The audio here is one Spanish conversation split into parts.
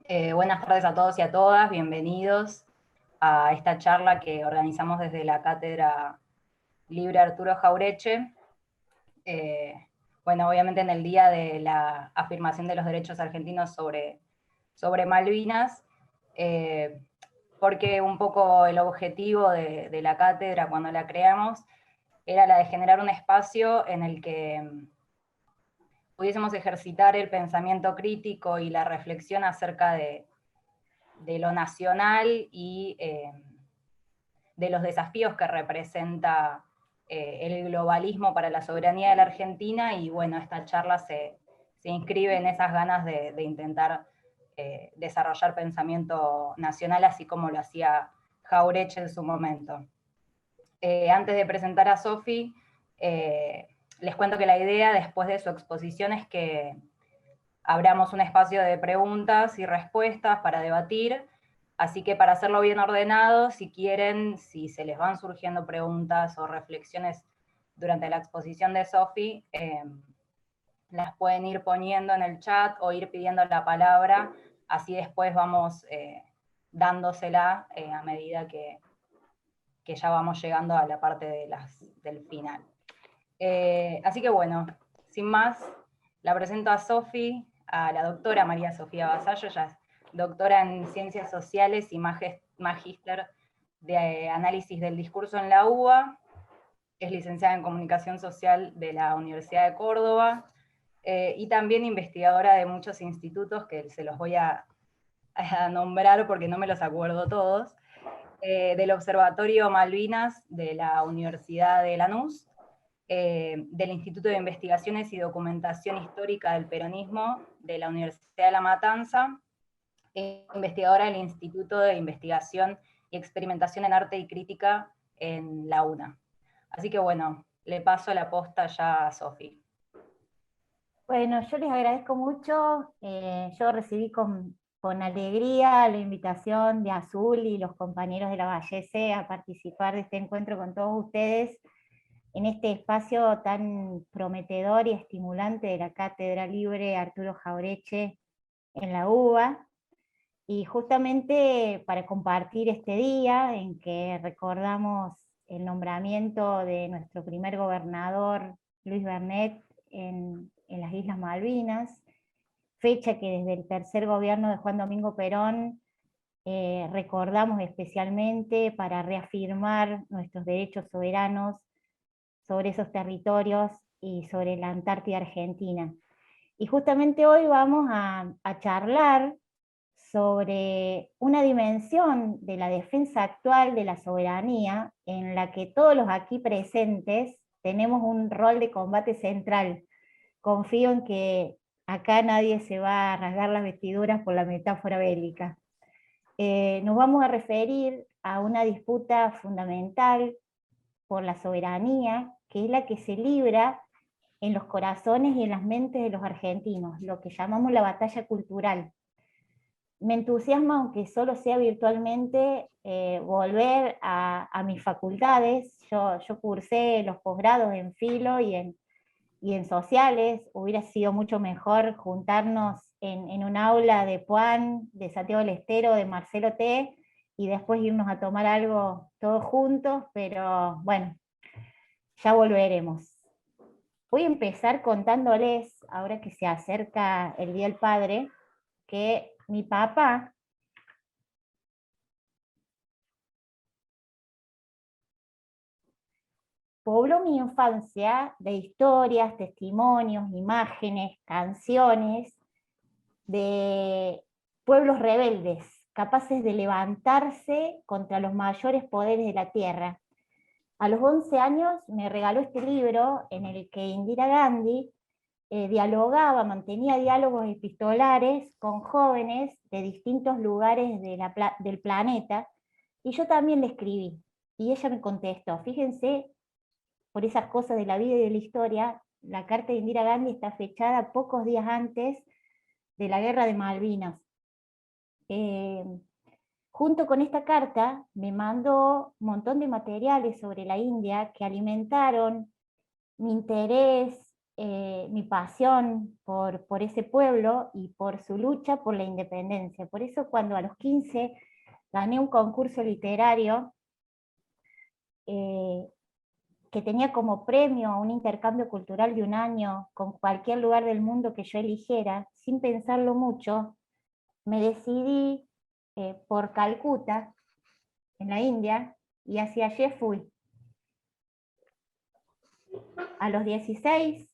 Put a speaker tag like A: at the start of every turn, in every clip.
A: Buenas tardes a todos y a todas, bienvenidos a esta charla que organizamos desde la Cátedra Libre Arturo Jaureche. Eh, bueno, obviamente en el día de la afirmación de los derechos argentinos sobre Malvinas, porque un poco el objetivo de la cátedra cuando la creamos era la de generar un espacio en el que pudiésemos ejercitar el pensamiento crítico y la reflexión acerca de lo nacional y de los desafíos que representa el globalismo para la soberanía de la Argentina, y bueno, esta charla se inscribe en esas ganas de intentar desarrollar pensamiento nacional, así como lo hacía Jaureche en su momento. Antes de presentar a Sofi, les cuento que la idea después de su exposición es que abramos un espacio de preguntas y respuestas para debatir, así que para hacerlo bien ordenado, si quieren, si se les van surgiendo preguntas o reflexiones durante la exposición de Sofi, las pueden ir poniendo en el chat o ir pidiendo la palabra, así después vamos dándosela a medida que ya vamos llegando a la parte del final. Así que bueno, sin más, la presento a Sofi, a la doctora María Sofía Vasallo. Ella es doctora en Ciencias Sociales y magíster de Análisis del Discurso en la UBA, es licenciada en Comunicación Social de la Universidad de Córdoba, y también investigadora de muchos institutos que se los voy a nombrar porque no me los acuerdo todos, del Observatorio Malvinas de la Universidad de Lanús, del Instituto de Investigaciones y Documentación Histórica del Peronismo de la Universidad de La Matanza, investigadora del Instituto de Investigación y Experimentación en Arte y Crítica en la UNA. Así que bueno, le paso la posta ya a Sofi.
B: Bueno, yo les agradezco mucho. Yo recibí con alegría la invitación de Azul y los compañeros de la Vallese a participar de este encuentro con todos ustedes en este espacio tan prometedor y estimulante de la Cátedra Libre Arturo Jaureche en la UBA. Y justamente para compartir este día en que recordamos el nombramiento de nuestro primer gobernador, Luis Bernet, en las Islas Malvinas, fecha que desde el tercer gobierno de Juan Domingo Perón recordamos especialmente para reafirmar nuestros derechos soberanos sobre esos territorios y sobre la Antártida Argentina. Y justamente hoy vamos a charlar sobre una dimensión de la defensa actual de la soberanía en la que todos los aquí presentes tenemos un rol de combate central. Confío en que acá nadie se va a rasgar las vestiduras por la metáfora bélica. Nos vamos a referir a una disputa fundamental por la soberanía, que es la que se libra en los corazones y en las mentes de los argentinos, lo que llamamos la batalla cultural. Me entusiasma, aunque solo sea virtualmente, volver a mis facultades. Yo cursé los posgrados en Filo y en Sociales. Hubiera sido mucho mejor juntarnos en un aula de Puan, de Santiago del Estero, de Marcelo T., y después irnos a tomar algo todos juntos, pero bueno, ya volveremos. Voy a empezar contándoles, ahora que se acerca el Día del Padre, que mi papá pobló mi infancia de historias, testimonios, imágenes, canciones de pueblos rebeldes, capaces de levantarse contra los mayores poderes de la tierra. A los 11 años me regaló este libro en el que Indira Gandhi dialogaba, mantenía diálogos epistolares con jóvenes de distintos lugares del planeta, y yo también le escribí, y ella me contestó. Fíjense, por esas cosas de la vida y de la historia, la carta de Indira Gandhi está fechada pocos días antes de la guerra de Malvinas. Eh, Junto con esta carta me mandó un montón de materiales sobre la India que alimentaron mi interés mi pasión por ese pueblo y por su lucha por la independencia. Por eso cuando a los 15 gané un concurso literario que tenía como premio un intercambio cultural de un año con cualquier lugar del mundo que yo eligiera, sin pensarlo mucho, me decidí por Calcuta, en la India, y hacia allí fui. A los 16,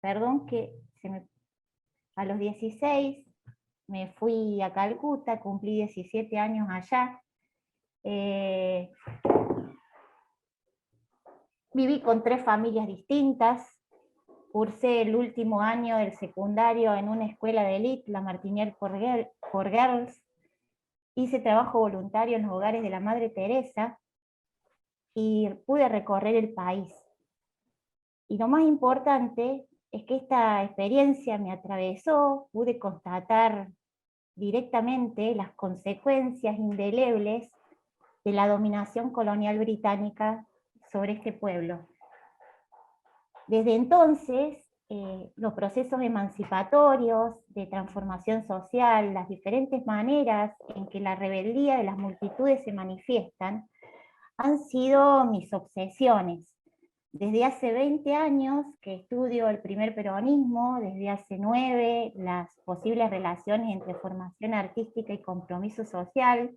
B: a los 16 me fui a Calcuta, cumplí 17 años allá. Viví con 3 familias distintas, cursé el último año del secundario en una escuela de élite, la Martinière for Girls, hice trabajo voluntario en los hogares de la Madre Teresa y pude recorrer el país. Y lo más importante es que esta experiencia me atravesó, pude constatar directamente las consecuencias indelebles de la dominación colonial británica sobre este pueblo. Desde entonces, los procesos emancipatorios, de transformación social, las diferentes maneras en que la rebeldía de las multitudes se manifiestan, han sido mis obsesiones. Desde hace 20 años que estudio el primer peronismo, desde hace 9 las posibles relaciones entre formación artística y compromiso social,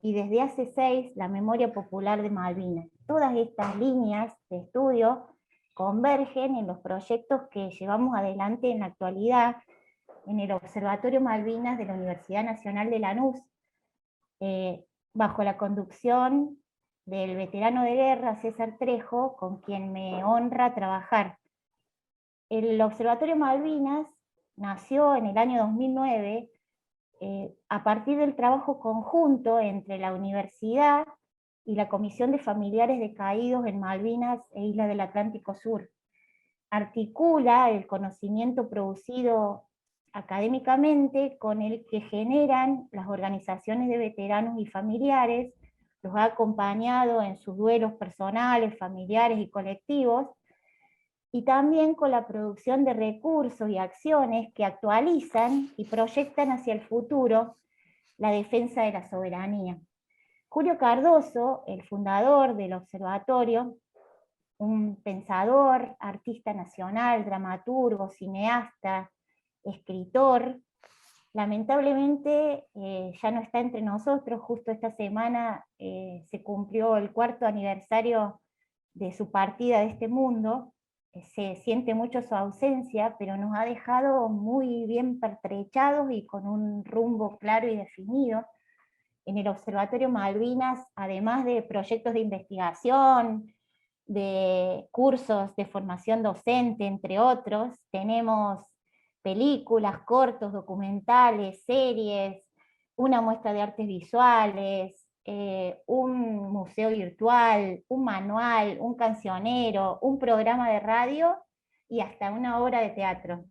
B: y desde hace 6 la memoria popular de Malvinas. Todas estas líneas de estudio convergen en los proyectos que llevamos adelante en la actualidad en el Observatorio Malvinas de la Universidad Nacional de Lanús, bajo la conducción del veterano de guerra César Trejo, con quien me honra trabajar. El Observatorio Malvinas nació en el año 2009 a partir del trabajo conjunto entre la universidad y la Comisión de Familiares de Caídos en Malvinas e Islas del Atlántico Sur. Articula el conocimiento producido académicamente con el que generan las organizaciones de veteranos y familiares, los ha acompañado en sus duelos personales, familiares y colectivos, y también con la producción de recursos y acciones que actualizan y proyectan hacia el futuro la defensa de la soberanía. Julio Cardoso, el fundador del observatorio, un pensador, artista nacional, dramaturgo, cineasta, escritor, lamentablemente ya no está entre nosotros. Justo esta semana se cumplió el 4º aniversario de su partida de este mundo. Se siente mucho su ausencia, pero nos ha dejado muy bien pertrechados y con un rumbo claro y definido. En el Observatorio Malvinas, además de proyectos de investigación, de cursos de formación docente, entre otros, tenemos películas, cortos, documentales, series, una muestra de artes visuales, un museo virtual, un manual, un cancionero, un programa de radio y hasta una obra de teatro.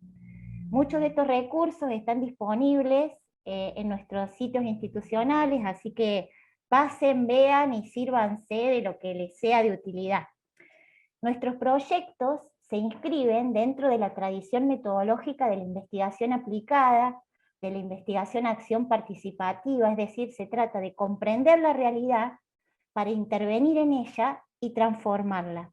B: Muchos de estos recursos están disponibles en nuestros sitios institucionales, así que pasen, vean y sírvanse de lo que les sea de utilidad. Nuestros proyectos se inscriben dentro de la tradición metodológica de la investigación aplicada, de la investigación-acción participativa, es decir, se trata de comprender la realidad para intervenir en ella y transformarla.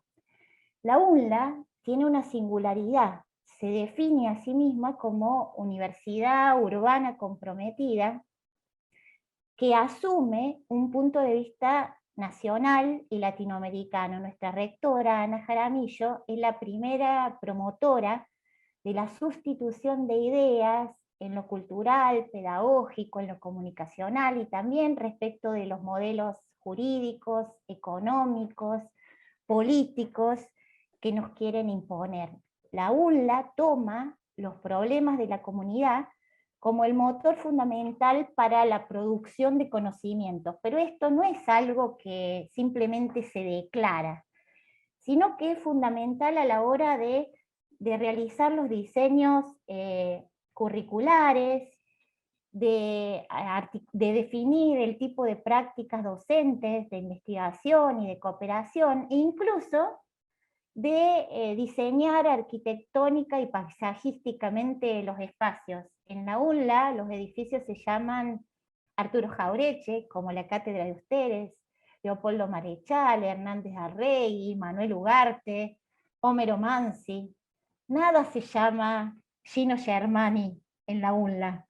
B: La UNLA tiene una singularidad, se define a sí misma como universidad urbana comprometida que asume un punto de vista nacional y latinoamericano. Nuestra rectora, Ana Jaramillo, es la primera promotora de la sustitución de ideas en lo cultural, pedagógico, en lo comunicacional y también respecto de los modelos jurídicos, económicos, políticos que nos quieren imponer. La UNLA toma los problemas de la comunidad como el motor fundamental para la producción de conocimientos, pero esto no es algo que simplemente se declara, sino que es fundamental a la hora de realizar los diseños curriculares, de definir el tipo de prácticas docentes, de investigación y de cooperación, e incluso de diseñar arquitectónica y paisajísticamente los espacios. En la UNLA los edificios se llaman Arturo Jaureche, como la Cátedra de Ustedes, Leopoldo Marechal, Hernández Arregui, Manuel Ugarte, Homero Mansi. Nada se llama Gino Germani en la UNLA.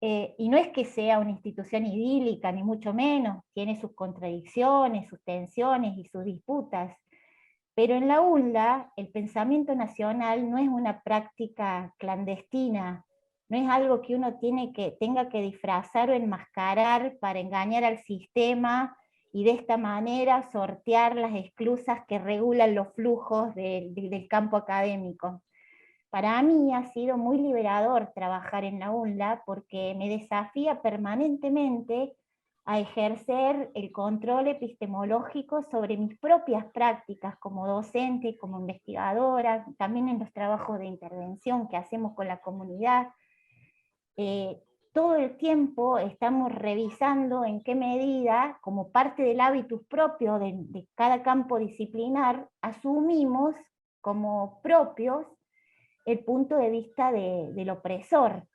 B: Y no es que sea una institución idílica, ni mucho menos, tiene sus contradicciones, sus tensiones y sus disputas, pero en la UNLA el pensamiento nacional no es una práctica clandestina, no es algo que uno tenga que disfrazar o enmascarar para engañar al sistema y de esta manera sortear las esclusas que regulan los flujos del campo académico. Para mí ha sido muy liberador trabajar en la UNLA porque me desafía permanentemente a ejercer el control epistemológico sobre mis propias prácticas como docente, como investigadora, también en los trabajos de intervención que hacemos con la comunidad. Todo el tiempo estamos revisando en qué medida, como parte del hábitus propio de cada campo disciplinar, asumimos como propios el punto de vista del opresor.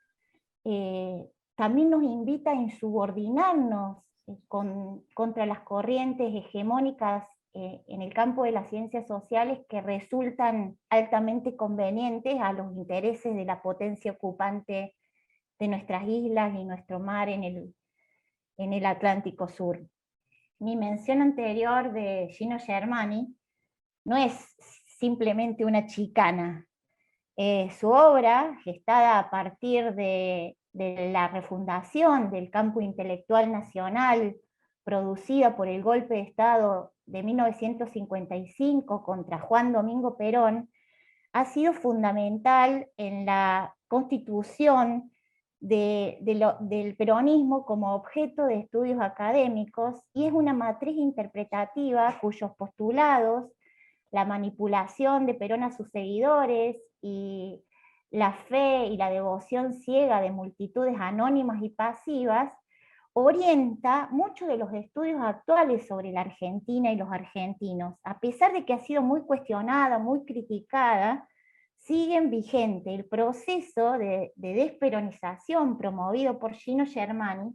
B: También nos invita a insubordinarnos contra las corrientes hegemónicas en el campo de las ciencias sociales que resultan altamente convenientes a los intereses de la potencia ocupante de nuestras islas y nuestro mar en el Atlántico Sur. Mi mención anterior de Gino Germani no es simplemente una chicana. Su obra, gestada a partir de la refundación del campo intelectual nacional producida por el golpe de Estado de 1955 contra Juan Domingo Perón, ha sido fundamental en la constitución del peronismo como objeto de estudios académicos, y es una matriz interpretativa cuyos postulados, la manipulación de Perón a sus seguidores y la fe y la devoción ciega de multitudes anónimas y pasivas, orienta muchos de los estudios actuales sobre la Argentina y los argentinos. A pesar de que ha sido muy cuestionada, muy criticada, siguen vigente. El proceso de desperonización promovido por Gino Germani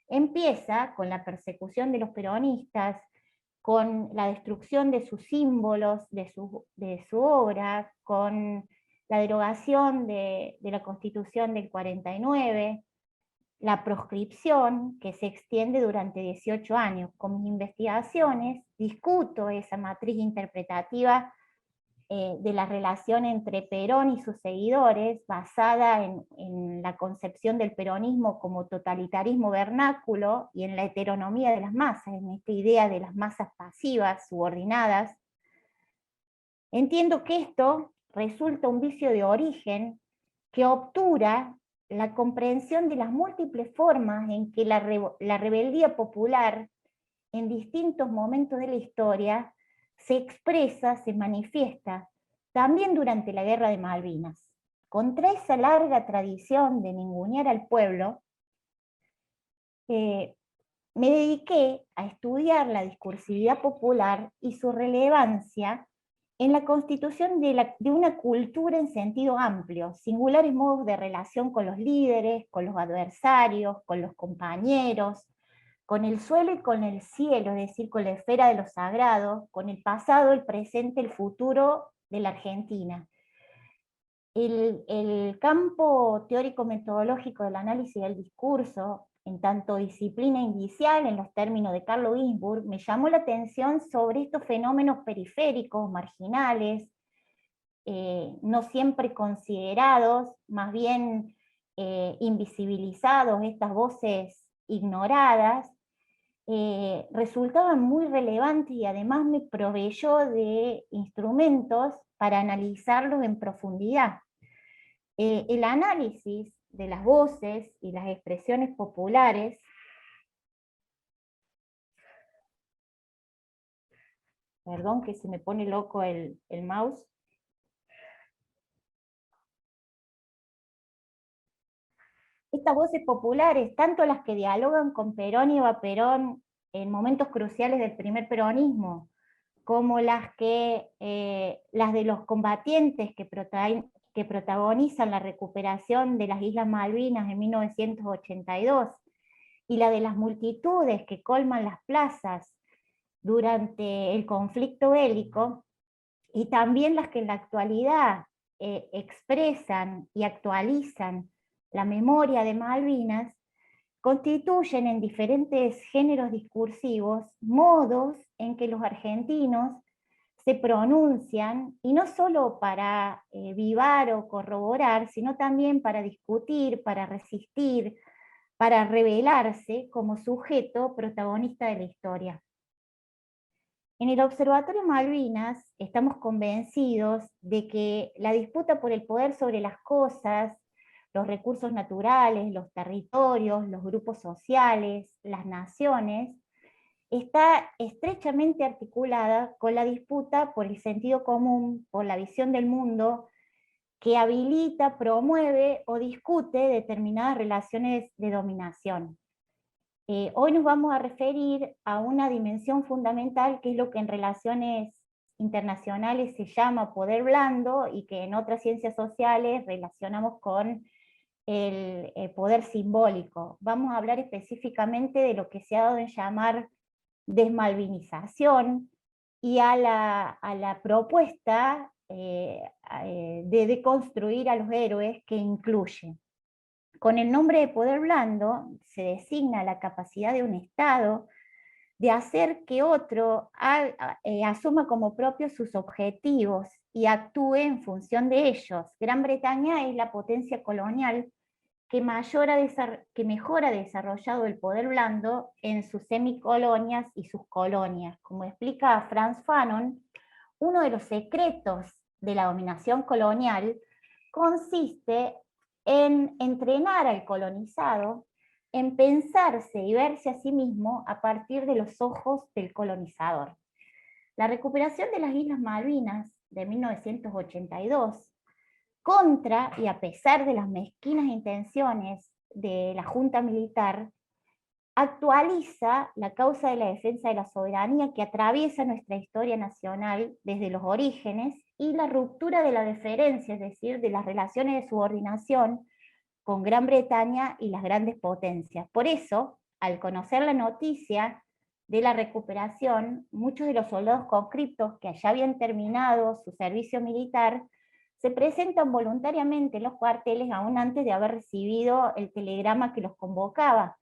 B: empieza con la persecución de los peronistas, con la destrucción de sus símbolos, de su obra, con la derogación de la Constitución del 49, la proscripción que se extiende durante 18 años. Con mis investigaciones discuto esa matriz interpretativa de la relación entre Perón y sus seguidores, basada en la concepción del peronismo como totalitarismo vernáculo y en la heteronomía de las masas, en esta idea de las masas pasivas, subordinadas. Entiendo que esto resulta un vicio de origen que obtura la comprensión de las múltiples formas en que la rebeldía popular en distintos momentos de la historia se expresa, se manifiesta, también durante la Guerra de Malvinas. Contra esa larga tradición de ningunear al pueblo, me dediqué a estudiar la discursividad popular y su relevancia en la constitución de una cultura en sentido amplio, singulares modos de relación con los líderes, con los adversarios, con los compañeros, con el suelo y con el cielo, es decir, con la esfera de lo sagrado, con el pasado, el presente, el futuro de la Argentina. El campo teórico-metodológico del análisis del discurso, en tanto disciplina indicial en los términos de Carlo Ginzburg, me llamó la atención sobre estos fenómenos periféricos, marginales, no siempre considerados, más bien invisibilizados, estas voces ignoradas, resultaban muy relevantes y además me proveyó de instrumentos para analizarlos en profundidad. El análisis de las voces y las expresiones populares perdón que se me pone loco el mouse. Estas voces populares, tanto las que dialogan con Perón y Eva Perón en momentos cruciales del primer peronismo, como las de los combatientes que protagonizan la recuperación de las Islas Malvinas en 1982, y la de las multitudes que colman las plazas durante el conflicto bélico, y también las que en la actualidad expresan y actualizan la memoria de Malvinas, constituyen en diferentes géneros discursivos modos en que los argentinos se pronuncian, y no solo para vivar o corroborar, sino también para discutir, para resistir, para revelarse como sujeto protagonista de la historia. En el Observatorio Malvinas estamos convencidos de que la disputa por el poder sobre las cosas, los recursos naturales, los territorios, los grupos sociales, las naciones, está estrechamente articulada con la disputa por el sentido común, por la visión del mundo, que habilita, promueve o discute determinadas relaciones de dominación. Hoy nos vamos a referir a una dimensión fundamental, que es lo que en relaciones internacionales se llama poder blando, y que en otras ciencias sociales relacionamos con el poder simbólico. Vamos a hablar específicamente de lo que se ha dado en llamar desmalvinización, y a la propuesta de deconstruir a los héroes, que incluye: con el nombre de poder blando se designa la capacidad de un Estado de hacer que otro asuma como propios sus objetivos y actúe en función de ellos. Gran Bretaña es la potencia colonial que mejor ha desarrollado el poder blando en sus semicolonias y sus colonias. Como explica Frantz Fanon, uno de los secretos de la dominación colonial consiste en entrenar al colonizado en pensarse y verse a sí mismo a partir de los ojos del colonizador. La recuperación de las Islas Malvinas de 1982, contra y a pesar de las mezquinas intenciones de la Junta Militar, actualiza la causa de la defensa de la soberanía que atraviesa nuestra historia nacional desde los orígenes, y la ruptura de la deferencia, es decir, de las relaciones de subordinación con Gran Bretaña y las grandes potencias. Por eso, al conocer la noticia de la recuperación, muchos de los soldados conscriptos que ya habían terminado su servicio militar se presentan voluntariamente en los cuarteles aún antes de haber recibido el telegrama que los convocaba.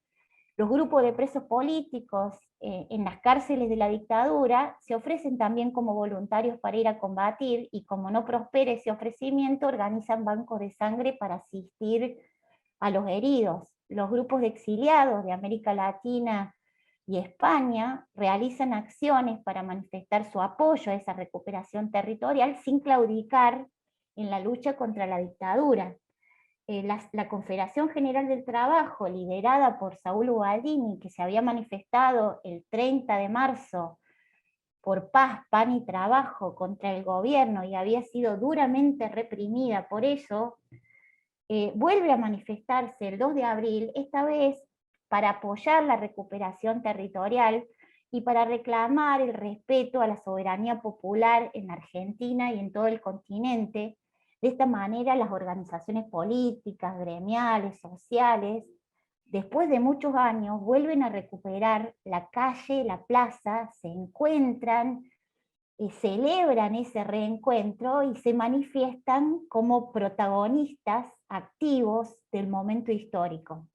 B: Los grupos de presos políticos en las cárceles de la dictadura se ofrecen también como voluntarios para ir a combatir, y como no prospera ese ofrecimiento, organizan bancos de sangre para asistir a los heridos. Los grupos de exiliados de América Latina y España realizan acciones para manifestar su apoyo a esa recuperación territorial sin claudicar en la lucha contra la dictadura. La Confederación General del Trabajo, liderada por Saúl Ubaldini, que se había manifestado el 30 de marzo por paz, pan y trabajo contra el gobierno, y había sido duramente reprimida por eso, vuelve a manifestarse el 2 de abril, esta vez para apoyar la recuperación territorial y para reclamar el respeto a la soberanía popular en Argentina y en todo el continente. De esta manera, las organizaciones políticas, gremiales, sociales, después de muchos años, vuelven a recuperar la calle, la plaza, se encuentran, celebran ese reencuentro y se manifiestan como protagonistas activos del momento histórico.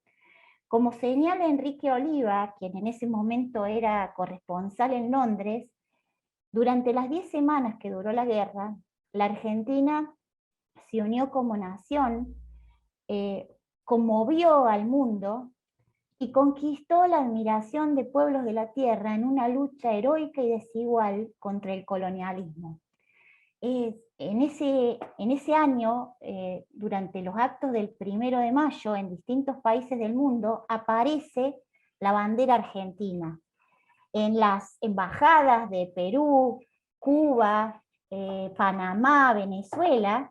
B: Como señala Enrique Oliva, quien en ese momento era corresponsal en Londres, durante las 10 semanas que duró la guerra, la Argentina se unió como nación, conmovió al mundo y conquistó la admiración de pueblos de la tierra en una lucha heroica y desigual contra el colonialismo. En ese año, durante los actos del 1 de mayo, en distintos países del mundo, aparece la bandera argentina. En las embajadas de Perú, Cuba, Panamá, Venezuela,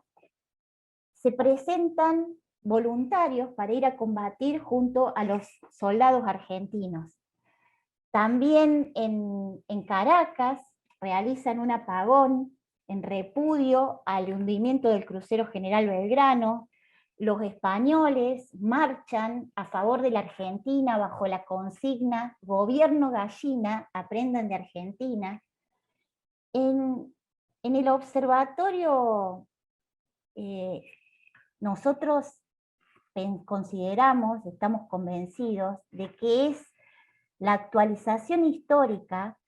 B: se presentan voluntarios para ir a combatir junto a los soldados argentinos. También en Caracas realizan un apagón en repudio al hundimiento del crucero General Belgrano. Los españoles marchan a favor de la Argentina bajo la consigna "Gobierno gallina, aprendan de Argentina". En el observatorio nosotros consideramos, estamos convencidos de que es la actualización histórica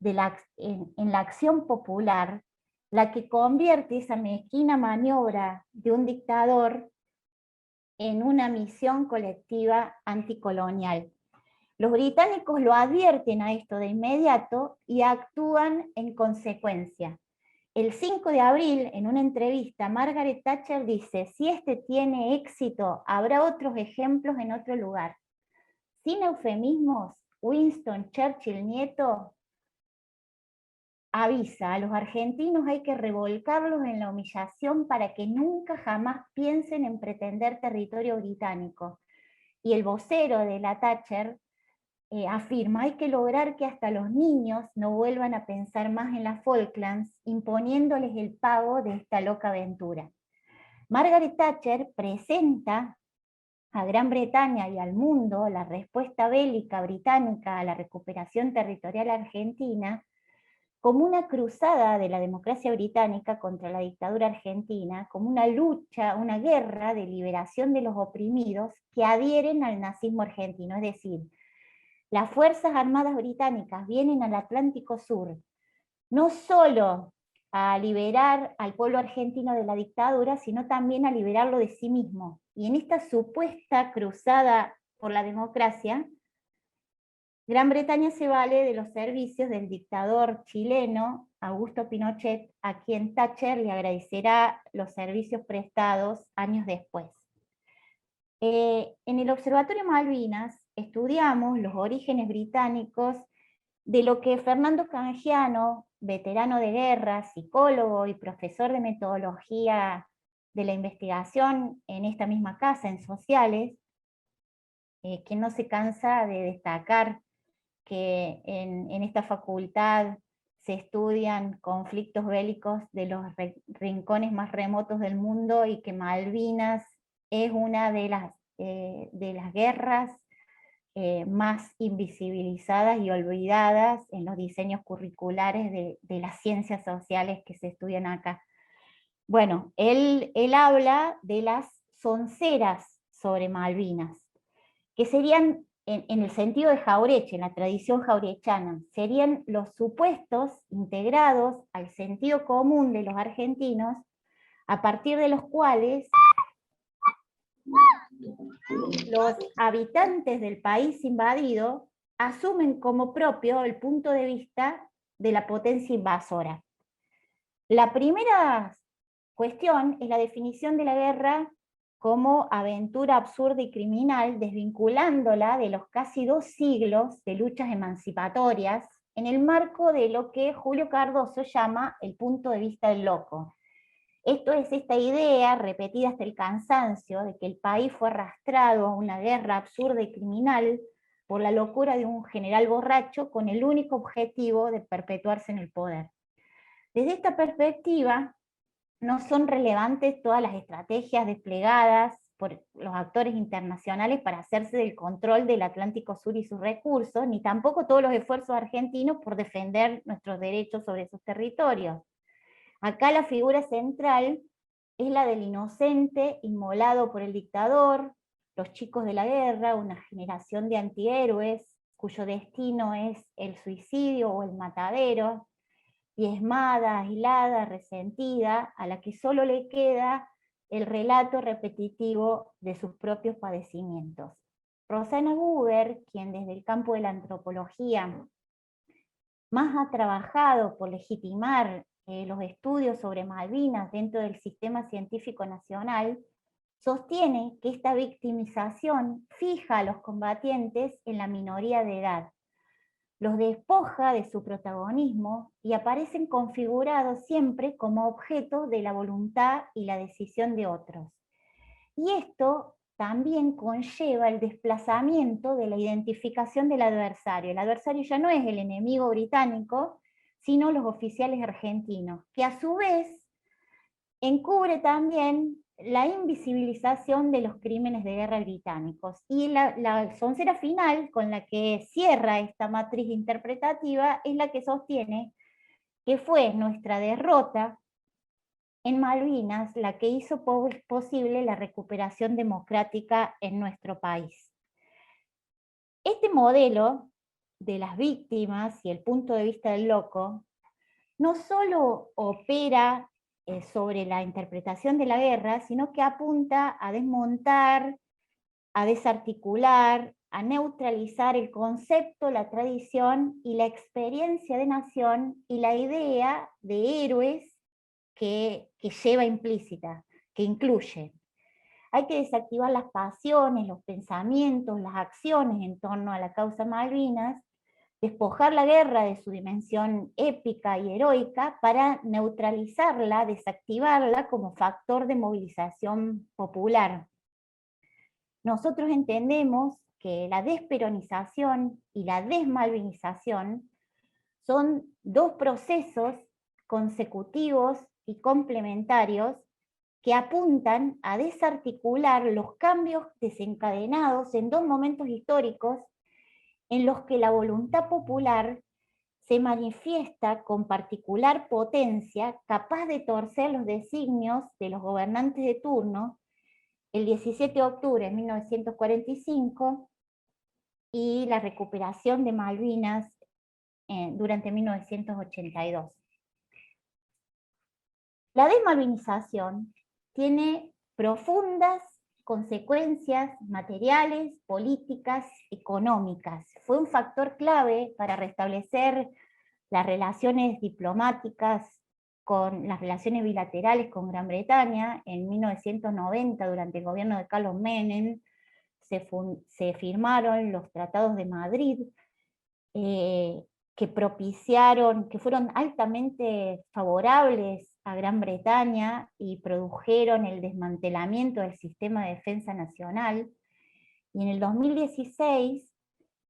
B: en la acción popular la que convierte esa mezquina maniobra de un dictador en una misión colectiva anticolonial. Los británicos lo advierten a esto de inmediato y actúan en consecuencia. El 5 de abril, en una entrevista, Margaret Thatcher dice: si este tiene éxito, habrá otros ejemplos en otro lugar. Sin eufemismos, Winston Churchill nieto avisa: a los argentinos hay que revolcarlos en la humillación para que nunca jamás piensen en pretender territorio británico. Y el vocero de la Thatcher afirma: hay que lograr que hasta los niños no vuelvan a pensar más en las Falklands, imponiéndoles el pago de esta loca aventura. Margaret Thatcher presenta a Gran Bretaña y al mundo la respuesta bélica británica a la recuperación territorial argentina como una cruzada de la democracia británica contra la dictadura argentina, como una lucha, una guerra de liberación de los oprimidos que adhieren al nazismo argentino. Es decir, las Fuerzas Armadas británicas vienen al Atlántico Sur no solo a liberar al pueblo argentino de la dictadura, sino también a liberarlo de sí mismo. Y en esta supuesta cruzada por la democracia, Gran Bretaña se vale de los servicios del dictador chileno Augusto Pinochet, a quien Thatcher le agradecerá los servicios prestados años después. En el Observatorio Malvinas estudiamos los orígenes británicos de lo que Fernando Cangiano, veterano de guerra, psicólogo y profesor de metodología de la investigación en esta misma casa, en Sociales, que no se cansa de destacar que en esta facultad se estudian conflictos bélicos de los rincones más remotos del mundo, y que Malvinas es una de las guerras más invisibilizadas y olvidadas en los diseños curriculares de las ciencias sociales que se estudian acá. Bueno, él habla de las sonceras sobre Malvinas, que serían, en el sentido de Jaureche, en la tradición jaurechana, serían los supuestos integrados al sentido común de los argentinos, a partir de los cuales los habitantes del país invadido asumen como propio el punto de vista de la potencia invasora. La primera cuestión es la definición de la guerra como aventura absurda y criminal, desvinculándola de los casi 2 siglos de luchas emancipatorias, en el marco de lo que Julio Cardoso llama el punto de vista del loco. Esto es esta idea, repetida hasta el cansancio, de que el país fue arrastrado a una guerra absurda y criminal por la locura de un general borracho con el único objetivo de perpetuarse en el poder. Desde esta perspectiva, no son relevantes todas las estrategias desplegadas por los actores internacionales para hacerse del control del Atlántico Sur y sus recursos, ni tampoco todos los esfuerzos argentinos por defender nuestros derechos sobre sus territorios. Acá la figura central es la del inocente inmolado por el dictador, los chicos de la guerra, una generación de antihéroes cuyo destino es el suicidio o el matadero, diezmada, aislada, resentida, a la que solo le queda el relato repetitivo de sus propios padecimientos. Rosana Buber, quien desde el campo de la antropología más ha trabajado por legitimar los estudios sobre Malvinas dentro del sistema científico nacional, sostiene que esta victimización fija a los combatientes en la minoría de edad, los despoja de su protagonismo y aparecen configurados siempre como objetos de la voluntad y la decisión de otros. Y esto también conlleva el desplazamiento de la identificación del adversario. El adversario ya no es el enemigo británico, sino los oficiales argentinos, que a su vez encubre también la invisibilización de los crímenes de guerra británicos. Y la soncera final con la que cierra esta matriz interpretativa es la que sostiene que fue nuestra derrota en Malvinas la que hizo posible la recuperación democrática en nuestro país. Este modelo de las víctimas y el punto de vista del loco no solo opera sobre la interpretación de la guerra, sino que apunta a desmontar, a desarticular, a neutralizar el concepto, la tradición y la experiencia de nación y la idea de héroes que lleva implícita, que incluye. Hay que desactivar las pasiones, los pensamientos, las acciones en torno a la causa Malvinas, despojar la guerra de su dimensión épica y heroica para neutralizarla, desactivarla como factor de movilización popular. Nosotros entendemos que la desperonización y la desmalvinización son dos procesos consecutivos y complementarios que apuntan a desarticular los cambios desencadenados en dos momentos históricos en los que la voluntad popular se manifiesta con particular potencia, capaz de torcer los designios de los gobernantes de turno, el 17 de octubre de 1945 y la recuperación de Malvinas durante 1982. La desmalvinización tiene profundas consecuencias materiales, políticas, económicas. Fue un factor clave para restablecer las relaciones diplomáticas, con las relaciones bilaterales con Gran Bretaña. En 1990, durante el gobierno de Carlos Menem, se firmaron los tratados de Madrid, que propiciaron, que fueron altamente favorables a Gran Bretaña y produjeron el desmantelamiento del sistema de defensa nacional. Y en el 2016,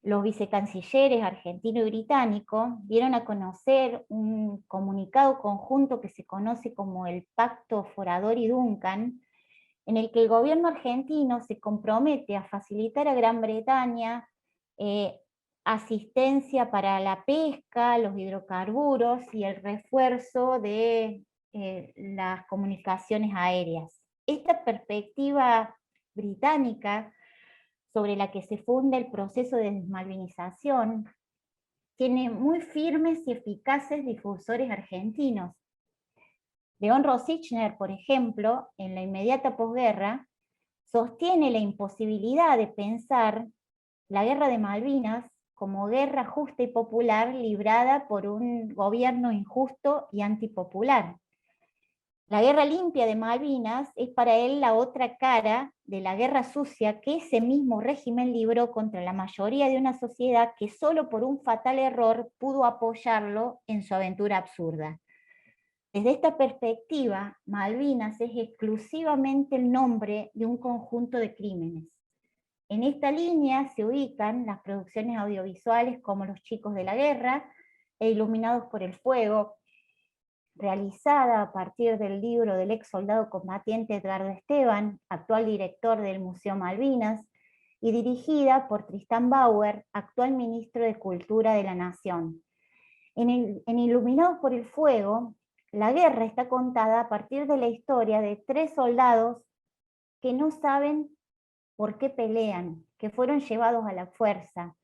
B: los vicecancilleres argentino y británico dieron a conocer un comunicado conjunto que se conoce como el Pacto Forador y Duncan, en el que el gobierno argentino se compromete a facilitar a Gran Bretaña asistencia para la pesca, los hidrocarburos y el refuerzo de las comunicaciones aéreas. Esta perspectiva británica sobre la que se funda el proceso de desmalvinización tiene muy firmes y eficaces difusores argentinos. León Rosichner, por ejemplo, en la inmediata posguerra, sostiene la imposibilidad de pensar la guerra de Malvinas como guerra justa y popular librada por un gobierno injusto y antipopular. La guerra limpia de Malvinas es para él la otra cara de la guerra sucia que ese mismo régimen libró contra la mayoría de una sociedad que solo por un fatal error pudo apoyarlo en su aventura absurda. Desde esta perspectiva, Malvinas es exclusivamente el nombre de un conjunto de crímenes. En esta línea se ubican las producciones audiovisuales como Los chicos de la guerra e Iluminados por el fuego, realizada a partir del libro del ex soldado combatiente Edgardo Esteban, actual director del Museo Malvinas, y dirigida por Tristán Bauer, actual ministro de Cultura de la Nación. En Iluminados por el fuego, la guerra está contada a partir de la historia de 3 soldados que no saben por qué pelean, que fueron llevados a la fuerza.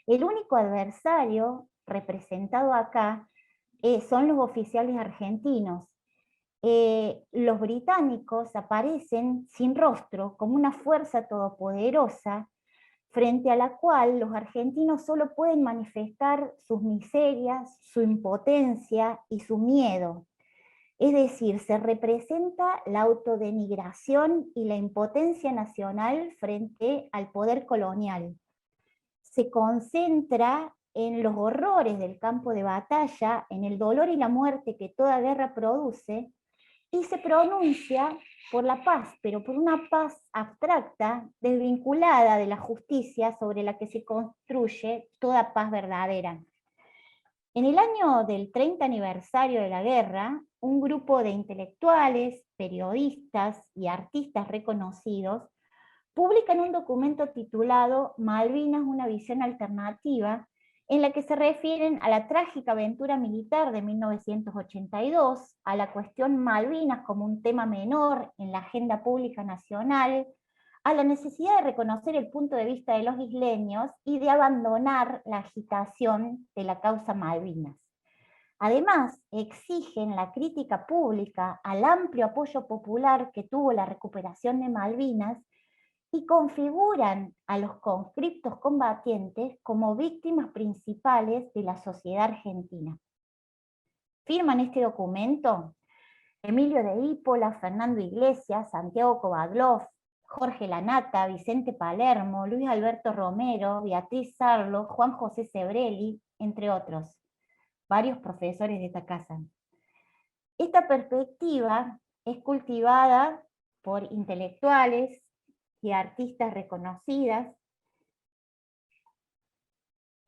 B: El único adversario representado acá son los oficiales argentinos. Los británicos aparecen sin rostro, como una fuerza todopoderosa, frente a la cual los argentinos solo pueden manifestar sus miserias, su impotencia y su miedo. Es decir, se representa la autodenigración y la impotencia nacional frente al poder colonial. Se concentra en los horrores del campo de batalla, en el dolor y la muerte que toda guerra produce, y se pronuncia por la paz, pero por una paz abstracta, desvinculada de la justicia sobre la que se construye toda paz verdadera. En el año del 30 aniversario de la guerra, un grupo de intelectuales, periodistas y artistas reconocidos publican un documento titulado Malvinas, una visión alternativa, en la que se refieren a la trágica aventura militar de 1982, a la cuestión Malvinas como un tema menor en la agenda pública nacional, a la necesidad de reconocer el punto de vista de los isleños y de abandonar la agitación de la causa Malvinas. Además, exigen la crítica pública al amplio apoyo popular que tuvo la recuperación de Malvinas y configuran a los conscriptos combatientes como víctimas principales de la sociedad argentina. Firman este documento Emilio de Ípola, Fernando Iglesias, Santiago Kovadlov, Jorge Lanata, Vicente Palermo, Luis Alberto Romero, Beatriz Sarlo, Juan José Sebrelli, entre otros, varios profesores de esta casa. Esta perspectiva es cultivada por intelectuales y artistas reconocidas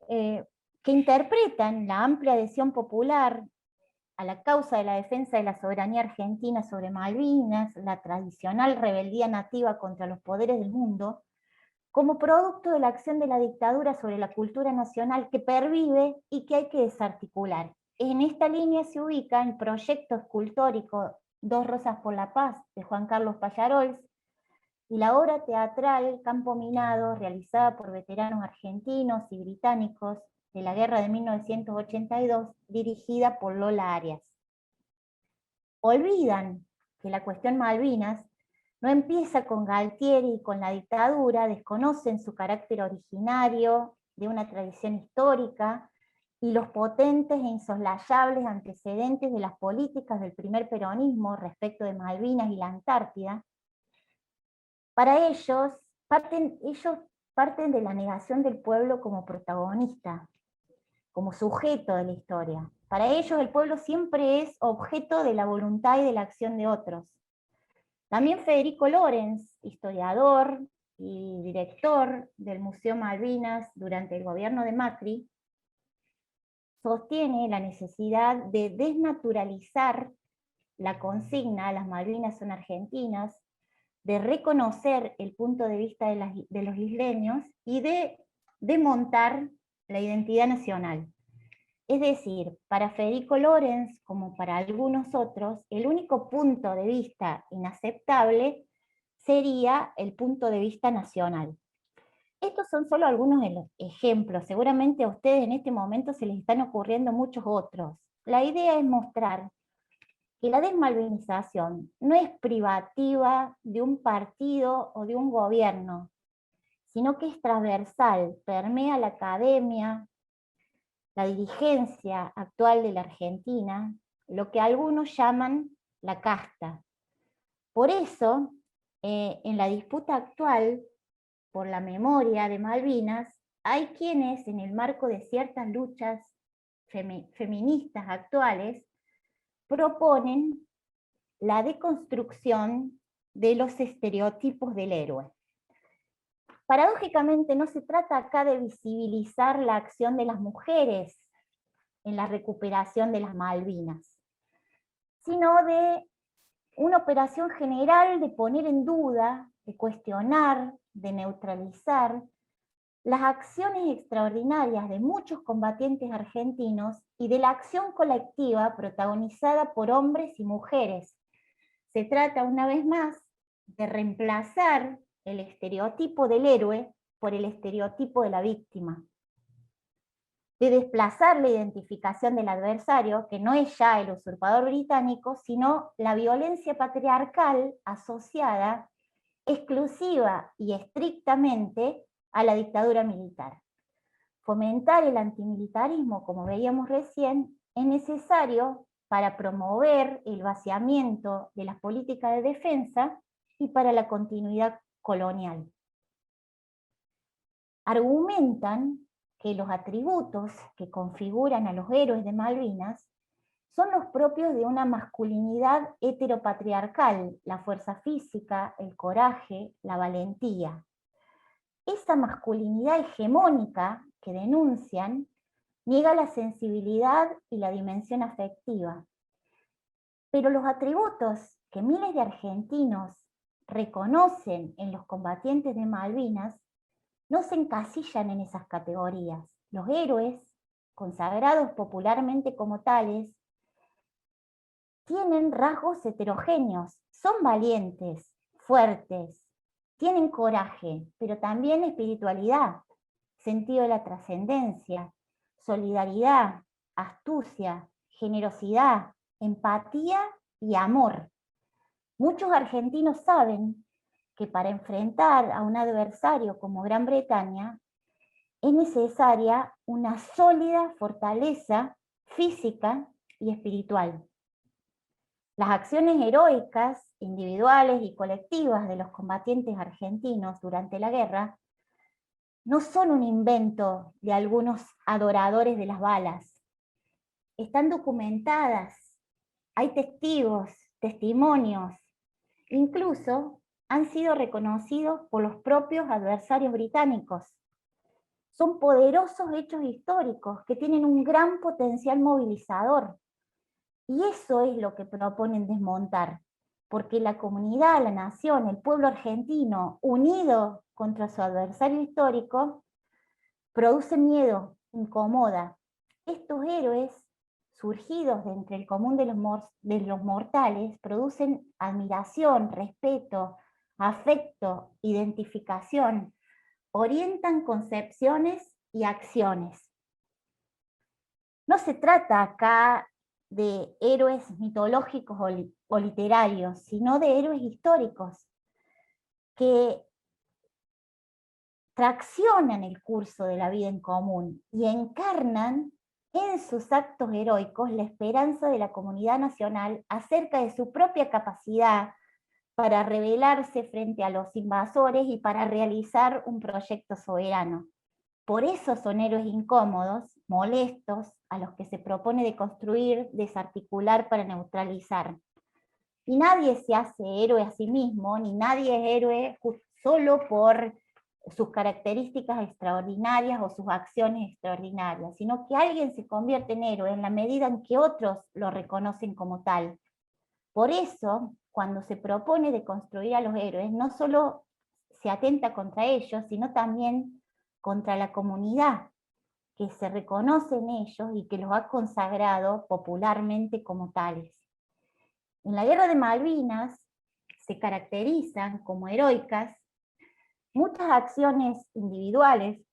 B: que interpretan la amplia adhesión popular a la causa de la defensa de la soberanía argentina sobre Malvinas, la tradicional rebeldía nativa contra los poderes del mundo, como producto de la acción de la dictadura sobre la cultura nacional que pervive y que hay que desarticular. En esta línea se ubica el proyecto escultórico Dos Rosas por la Paz, de Juan Carlos Pallarols, y la obra teatral Campo Minado, realizada por veteranos argentinos y británicos de la guerra de 1982, dirigida por Lola Arias. Olvidan que la cuestión Malvinas no empieza con Galtieri y con la dictadura, desconocen su carácter originario de una tradición histórica y los potentes e insoslayables antecedentes de las políticas del primer peronismo respecto de Malvinas y la Antártida. Para ellos parten de la negación del pueblo como protagonista, como sujeto de la historia. Para ellos el pueblo siempre es objeto de la voluntad y de la acción de otros. También Federico Lorenz, historiador y director del Museo Malvinas durante el gobierno de Macri, sostiene la necesidad de desnaturalizar la consigna "las Malvinas son argentinas", de reconocer el punto de vista de los isleños y de desmontar la identidad nacional. Es decir, para Federico Lorenz, como para algunos otros, el único punto de vista inaceptable sería el punto de vista nacional. Estos son solo algunos de los ejemplos, seguramente a ustedes en este momento se les están ocurriendo muchos otros. La idea es mostrar que la desmalvinización no es privativa de un partido o de un gobierno, sino que es transversal, permea la academia, la dirigencia actual de la Argentina, lo que algunos llaman la casta. Por eso, en la disputa actual por la memoria de Malvinas, hay quienes, en el marco de ciertas luchas feministas actuales, proponen la deconstrucción de los estereotipos del héroe. Paradójicamente, no se trata acá de visibilizar la acción de las mujeres en la recuperación de las Malvinas, sino de una operación general de poner en duda, de cuestionar, de neutralizar las acciones extraordinarias de muchos combatientes argentinos y de la acción colectiva protagonizada por hombres y mujeres. Se trata, una vez más, de reemplazar el estereotipo del héroe por el estereotipo de la víctima, de desplazar la identificación del adversario, que no es ya el usurpador británico, sino la violencia patriarcal asociada exclusiva y estrictamente a la dictadura militar. Fomentar el antimilitarismo, como veíamos recién, es necesario para promover el vaciamiento de las políticas de defensa y para la continuidad colonial. Argumentan que los atributos que configuran a los héroes de Malvinas son los propios de una masculinidad heteropatriarcal, la fuerza física, el coraje, la valentía. Esa masculinidad hegemónica que denuncian niega la sensibilidad y la dimensión afectiva. Pero los atributos que miles de argentinos reconocen en los combatientes de Malvinas no se encasillan en esas categorías. Los héroes, consagrados popularmente como tales, tienen rasgos heterogéneos, son valientes, fuertes, tienen coraje, pero también espiritualidad, sentido de la trascendencia, solidaridad, astucia, generosidad, empatía y amor. Muchos argentinos saben que para enfrentar a un adversario como Gran Bretaña es necesaria una sólida fortaleza física y espiritual. Las acciones heroicas, individuales y colectivas de los combatientes argentinos durante la guerra no son un invento de algunos adoradores de las balas. Están documentadas, hay testigos, testimonios, incluso han sido reconocidos por los propios adversarios británicos. Son poderosos hechos históricos que tienen un gran potencial movilizador. Y eso es lo que proponen desmontar, porque la comunidad, la nación, el pueblo argentino, unido contra su adversario histórico, produce miedo, incomoda. Estos héroes, surgidos de entre el común de los mortales, producen admiración, respeto, afecto, identificación, orientan concepciones y acciones. No se trata acá de héroes mitológicos o literarios, sino de héroes históricos que traccionan el curso de la vida en común y encarnan en sus actos heroicos la esperanza de la comunidad nacional acerca de su propia capacidad para rebelarse frente a los invasores y para realizar un proyecto soberano. Por eso son héroes incómodos, molestos, a los que se propone deconstruir, desarticular para neutralizar. Y nadie se hace héroe a sí mismo, ni nadie es héroe solo por sus características extraordinarias o sus acciones extraordinarias, sino que alguien se convierte en héroe en la medida en que otros lo reconocen como tal. Por eso, cuando se propone deconstruir a los héroes, no solo se atenta contra ellos, sino también contra la comunidad que se reconoce en ellos y que los ha consagrado popularmente como tales. En la Guerra de Malvinas se caracterizan como heroicas muchas acciones individuales,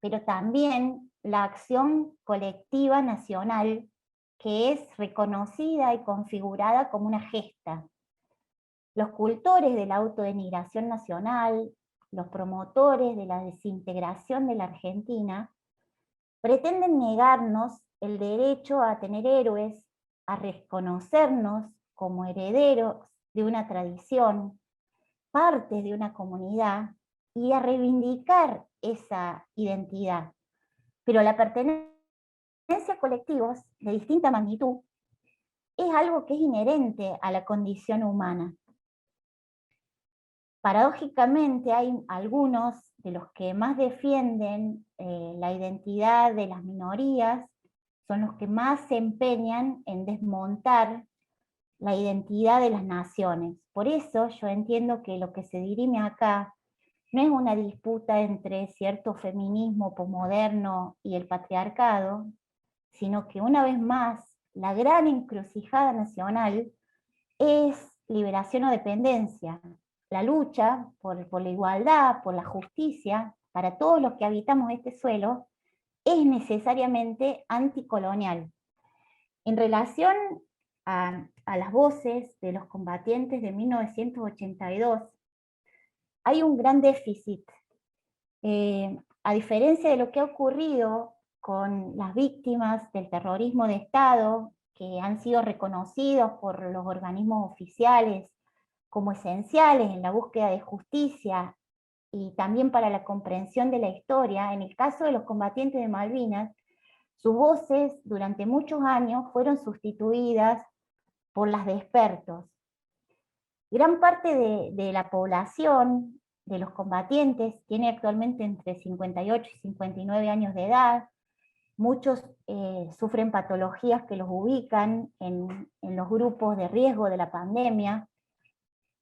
B: pero también la acción colectiva nacional que es reconocida y configurada como una gesta. Los cultores de la autodenigración nacional, los promotores de la desintegración de la Argentina, pretenden negarnos el derecho a tener héroes, a reconocernos como herederos de una tradición, partes de una comunidad, y a reivindicar esa identidad. Pero la pertenencia a colectivos de distinta magnitud es algo que es inherente a la condición humana. Paradójicamente hay algunos de los que más defienden la identidad de las minorías, son los que más se empeñan en desmontar la identidad de las naciones. Por eso yo entiendo que lo que se dirime acá no es una disputa entre cierto feminismo posmoderno y el patriarcado, sino que una vez más la gran encrucijada nacional es liberación o dependencia, la lucha por la igualdad, por la justicia, para todos los que habitamos este suelo, es necesariamente anticolonial. En relación a las voces de los combatientes de 1982, hay un gran déficit. A diferencia de lo que ha ocurrido con las víctimas del terrorismo de Estado, que han sido reconocidos por los organismos oficiales como esenciales en la búsqueda de justicia y también para la comprensión de la historia, en el caso de los combatientes de Malvinas, sus voces durante muchos años fueron sustituidas por las de expertos. Gran parte de la población, de los combatientes, tiene actualmente entre 58 y 59 años de edad. muchos sufren patologías que los ubican en los grupos de riesgo de la pandemia,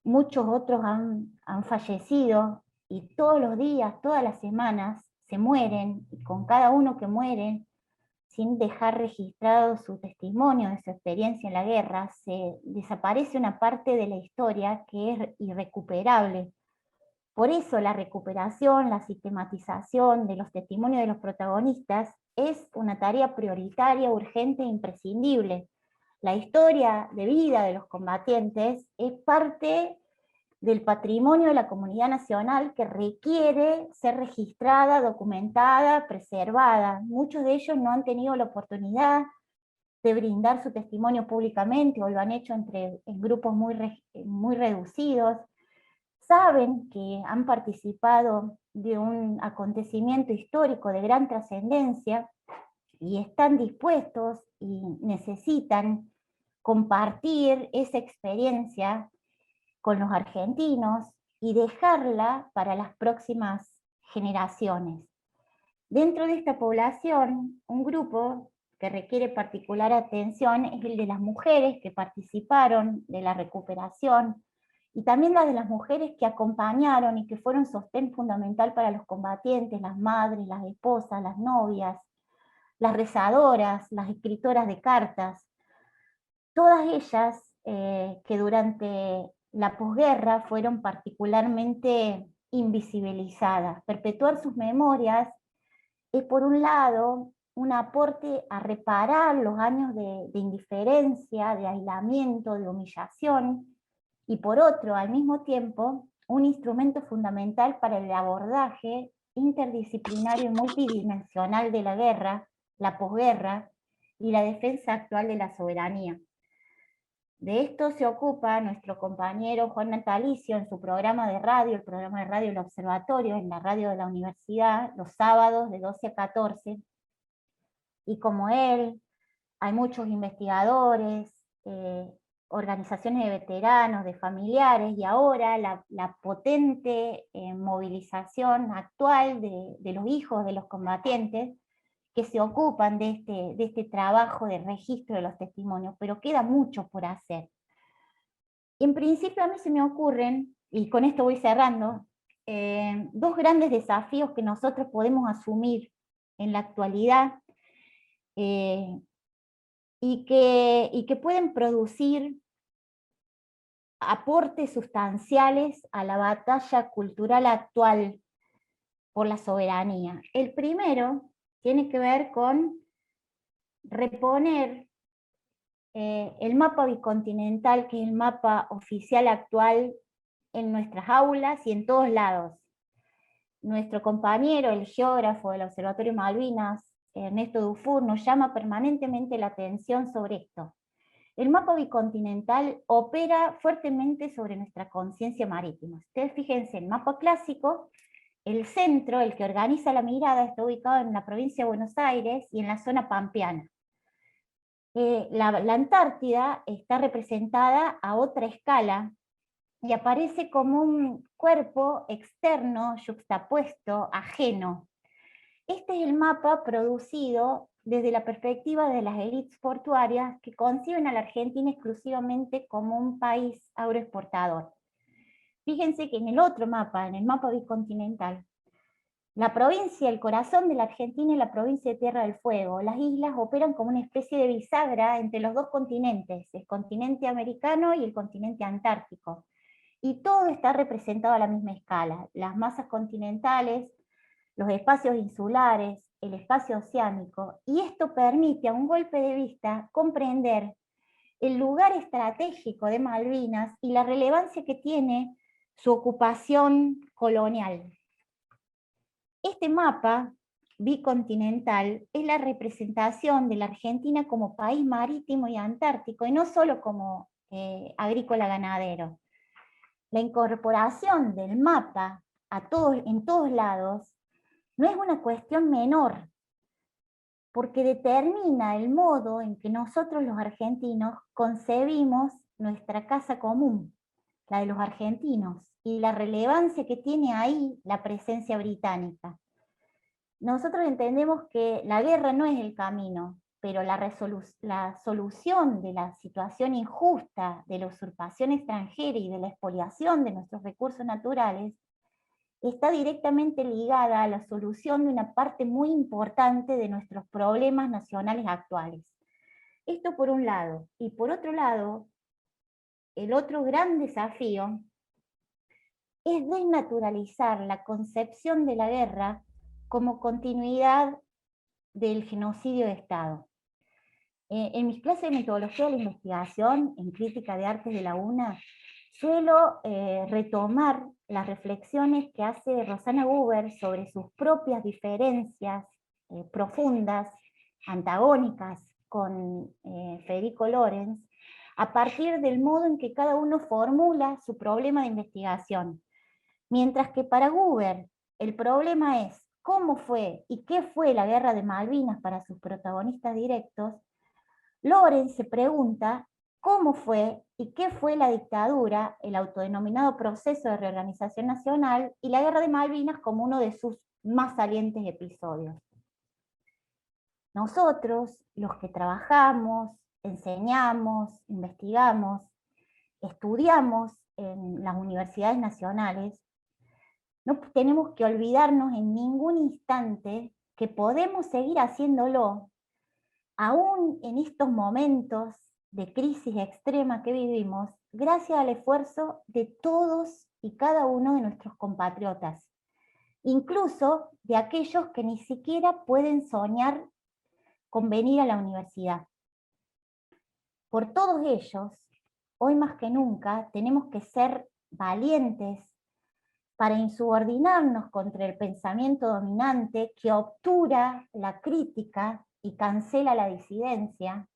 B: muchos otros han fallecido, y todos los días, todas las semanas, se mueren, y con cada uno que muere, sin dejar registrado su testimonio de su experiencia en la guerra, se desaparece una parte de la historia que es irrecuperable. Por eso la recuperación, la sistematización de los testimonios de los protagonistas es una tarea prioritaria, urgente e imprescindible. La historia de vida de los combatientes es parte del patrimonio de la comunidad nacional que requiere ser registrada, documentada, preservada. Muchos de ellos no han tenido la oportunidad de brindar su testimonio públicamente, o lo han hecho en grupos muy reducidos. Saben que han participado de un acontecimiento histórico de gran trascendencia y están dispuestos y necesitan compartir esa experiencia con los argentinos y dejarla para las próximas generaciones. Dentro de esta población, un grupo que requiere particular atención es el de las mujeres que participaron de la recuperación, y también la de las mujeres que acompañaron y que fueron sostén fundamental para los combatientes: las madres, las esposas, las novias, las rezadoras, las escritoras de cartas. Todas ellas que durante la posguerra fueron particularmente invisibilizadas. Perpetuar sus memorias es, por un lado, un aporte a reparar los años de indiferencia, de aislamiento, de humillación, y por otro, al mismo tiempo, un instrumento fundamental para el abordaje interdisciplinario y multidimensional de la guerra, la posguerra y la defensa actual de la soberanía. De esto se ocupa nuestro compañero Juan Natalicio en su programa de radio, el programa de radio El Observatorio, en la radio de la universidad, los sábados de 12 a 14. Y como él, hay muchos investigadores, organizaciones de veteranos, de familiares, y ahora la potente movilización actual de los hijos de los combatientes, que se ocupan de este trabajo de registro de los testimonios, pero queda mucho por hacer. En principio a mí se me ocurren, y con esto voy cerrando, dos grandes desafíos que nosotros podemos asumir en la actualidad, y que pueden producir aportes sustanciales a la batalla cultural actual por la soberanía. El primero tiene que ver con reponer el mapa bicontinental, que es el mapa oficial actual, en nuestras aulas y en todos lados. Nuestro compañero, el geógrafo del Observatorio Malvinas, Ernesto Dufour, nos llama permanentemente la atención sobre esto. El mapa bicontinental opera fuertemente sobre nuestra conciencia marítima. Ustedes fíjense, el mapa clásico, el centro, el que organiza la mirada, está ubicado en la provincia de Buenos Aires y en la zona pampeana. La Antártida está representada a otra escala y aparece como un cuerpo externo, yuxtapuesto, ajeno. Este es el mapa producido desde la perspectiva de las élites portuarias que conciben a la Argentina exclusivamente como un país agroexportador. Fíjense que en el otro mapa, en el mapa bicontinental, la provincia, el corazón de la Argentina, es la provincia de Tierra del Fuego. Las islas operan como una especie de bisagra entre los dos continentes, el continente americano y el continente antártico. Y todo está representado a la misma escala: las masas continentales, los espacios insulares, el espacio oceánico, y esto permite a un golpe de vista comprender el lugar estratégico de Malvinas y la relevancia que tiene su ocupación colonial. Este mapa bicontinental es la representación de la Argentina como país marítimo y antártico, y no solo como agrícola ganadero. La incorporación del mapa en todos lados no es una cuestión menor, porque determina el modo en que nosotros los argentinos concebimos nuestra casa común, la de los argentinos, y la relevancia que tiene ahí la presencia británica. nosotros entendemos que la guerra no es el camino, pero la solución de la situación injusta, de la usurpación extranjera y de la expoliación de nuestros recursos naturales, está directamente ligada a la solución de una parte muy importante de nuestros problemas nacionales actuales. Esto por un lado. Y por otro lado, el otro gran desafío es desnaturalizar la concepción de la guerra como continuidad del genocidio de Estado. En mis clases de metodología de la investigación, en crítica de artes de la UNA, suelo retomar las reflexiones que hace Rosana Huber sobre sus propias diferencias profundas, antagónicas con Federico Lorenz, a partir del modo en que cada uno formula su problema de investigación. Mientras que para Huber el problema es cómo fue y qué fue la guerra de Malvinas para sus protagonistas directos, Lorenz se pregunta cómo fue y qué fue la dictadura, el autodenominado proceso de reorganización nacional y la guerra de Malvinas como uno de sus más salientes episodios. Nosotros, los que trabajamos, enseñamos, investigamos, estudiamos en las universidades nacionales, no tenemos que olvidarnos en ningún instante que podemos seguir haciéndolo, aún en estos momentos de crisis extrema que vivimos, gracias al esfuerzo de todos y cada uno de nuestros compatriotas, incluso de aquellos que ni siquiera pueden soñar con venir a la universidad. Por todos ellos, hoy más que nunca, tenemos que ser valientes para insubordinarnos contra el pensamiento dominante que obtura la crítica y cancela la disidencia.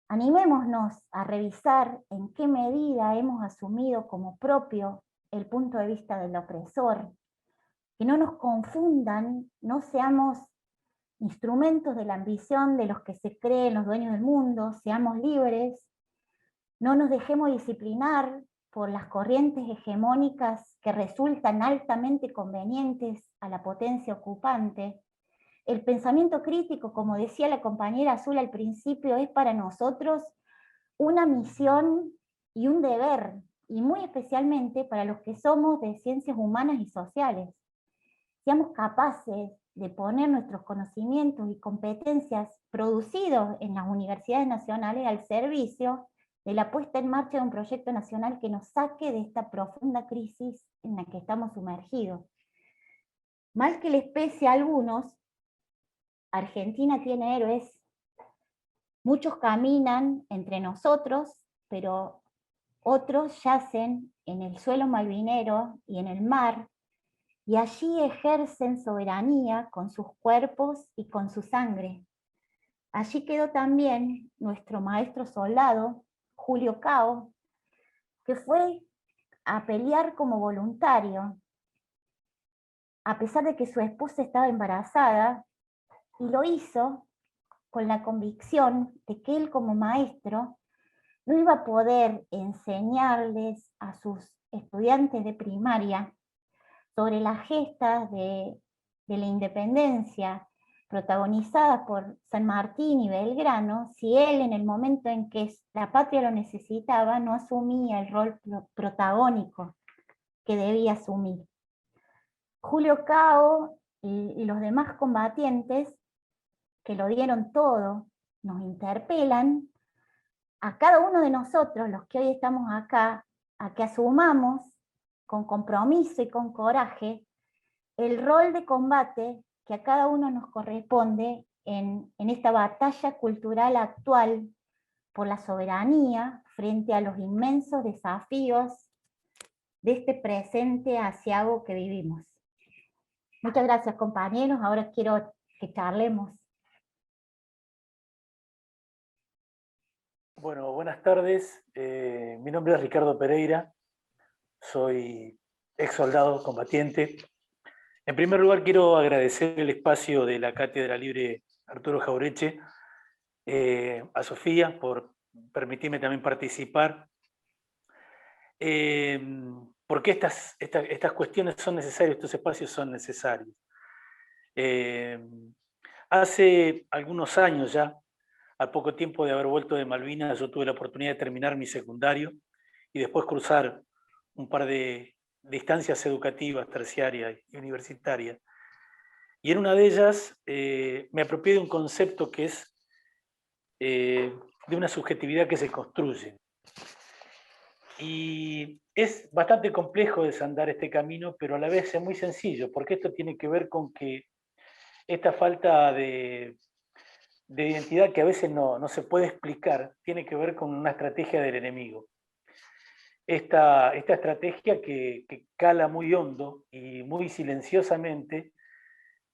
B: Animémonos a revisar en qué medida hemos asumido como propio el punto de vista del opresor, que no nos confundan, no seamos instrumentos de la ambición de los que se creen los dueños del mundo, seamos libres, no nos dejemos disciplinar por las corrientes hegemónicas que resultan altamente convenientes a la potencia ocupante. El pensamiento crítico, como decía la compañera Azul al principio, es para nosotros una misión y un deber, y muy especialmente para los que somos de ciencias humanas y sociales. Seamos capaces de poner nuestros conocimientos y competencias producidos en las universidades nacionales al servicio de la puesta en marcha de un proyecto nacional que nos saque de esta profunda crisis en la que estamos sumergidos. Mal que les pese a algunos, Argentina tiene héroes, muchos caminan entre nosotros, pero otros yacen en el suelo malvinero y en el mar, y allí ejercen soberanía con sus cuerpos y con su sangre. Allí quedó también nuestro maestro soldado, Julio Cao, que fue a pelear como voluntario, a pesar de que su esposa estaba embarazada, y lo hizo con la convicción de que él como maestro no iba a poder enseñarles a sus estudiantes de primaria sobre las gestas de la independencia protagonizadas por San Martín y Belgrano, si él en el momento en que la patria lo necesitaba no asumía el rol protagónico que debía asumir. Julio Cao y los demás combatientes que lo dieron todo nos interpelan a cada uno de nosotros, los que hoy estamos acá, a que asumamos con compromiso y con coraje el rol de combate que a cada uno nos corresponde en esta batalla cultural actual por la soberanía frente a los inmensos desafíos de este presente aciago que vivimos. Muchas gracias, compañeros. Ahora quiero que charlemos.
C: Bueno, buenas tardes. Mi nombre es Ricardo Pereira. Soy ex soldado combatiente. En primer lugar, quiero agradecer el espacio de la Cátedra Libre Arturo Jaureche, a Sofía por permitirme también participar. ¿Por qué estas cuestiones son necesarias, estos espacios son necesarios? Hace algunos años ya, al poco tiempo de haber vuelto de Malvinas, yo tuve la oportunidad de terminar mi secundario y después cruzar un par de instancias educativas, terciarias y universitarias. Y en una de ellas me apropié de un concepto que es de una subjetividad que se construye. Y es bastante complejo desandar este camino, pero a la vez es muy sencillo, porque esto tiene que ver con que esta falta de identidad que a veces no se puede explicar, tiene que ver con una estrategia del enemigo. Esta estrategia que cala muy hondo y muy silenciosamente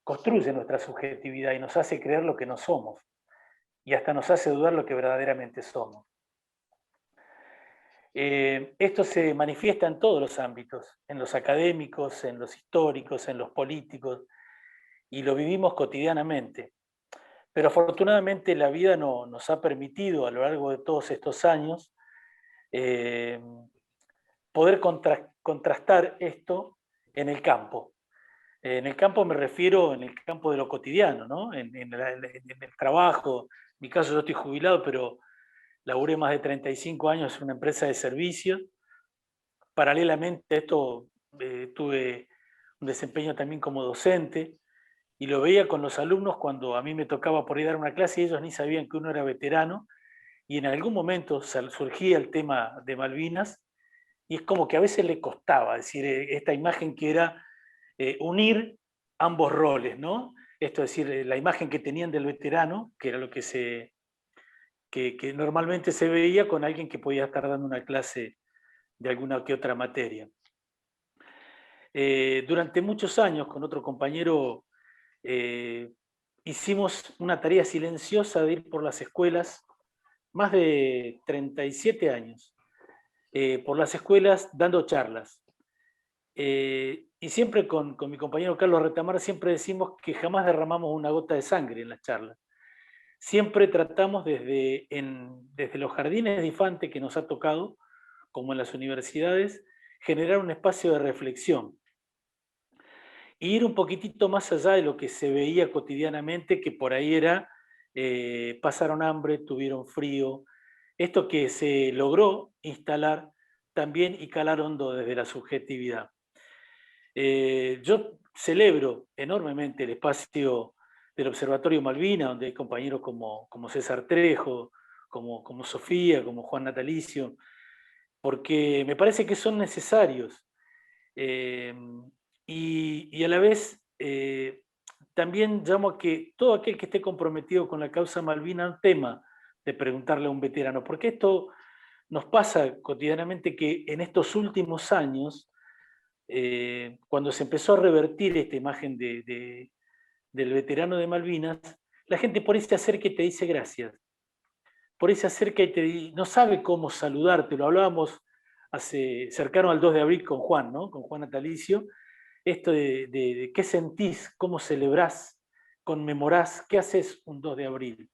C: construye nuestra subjetividad y nos hace creer lo que no somos y hasta nos hace dudar lo que verdaderamente somos. Esto se manifiesta en todos los ámbitos, en los académicos, en los históricos, en los políticos, y lo vivimos cotidianamente. Pero afortunadamente la vida nos ha permitido a lo largo de todos estos años poder contrastar esto en el campo. En el campo me refiero en el campo de lo cotidiano, ¿no? En el trabajo. En mi caso yo estoy jubilado, pero laburé más de 35 años en una empresa de servicios. Paralelamente a esto tuve un desempeño también como docente y lo veía con los alumnos cuando a mí me tocaba por ahí dar una clase y ellos ni sabían que uno era veterano y en algún momento surgía el tema de Malvinas y es como que a veces le costaba, es decir, esta imagen que era unir ambos roles, ¿no? Esto es decir, la imagen que tenían del veterano, que era lo que normalmente se veía con alguien que podía estar dando una clase de alguna que otra materia. Durante muchos años, con otro compañero, hicimos una tarea silenciosa de ir por las escuelas, más de 37 años, por las escuelas dando charlas. Y siempre con mi compañero Carlos Retamar siempre decimos que jamás derramamos una gota de sangre en las charlas. Siempre tratamos desde los jardines de infante que nos ha tocado, como en las universidades, generar un espacio de reflexión. E ir un poquitito más allá de lo que se veía cotidianamente, que por ahí era, pasaron hambre, tuvieron frío. Esto que se logró instalar también y calar hondo desde la subjetividad. Yo celebro enormemente el espacio del Observatorio Malvina, donde hay compañeros como César Trejo, como Sofía, como Juan Natalicio, porque me parece que son necesarios. Y a la vez también llamo a que todo aquel que esté comprometido con la causa Malvina tema de preguntarle a un veterano, porque esto nos pasa cotidianamente que en estos últimos años, cuando se empezó a revertir esta imagen del veterano de Malvinas, la gente por ahí se acerca y te dice gracias. Por ahí se acerca y no sabe cómo saludarte. Lo hablábamos cercano al 2 de abril con Juan, ¿no? Con Juan Natalicio. Esto de qué sentís, cómo celebrás, conmemorás, qué haces un 2 de abril.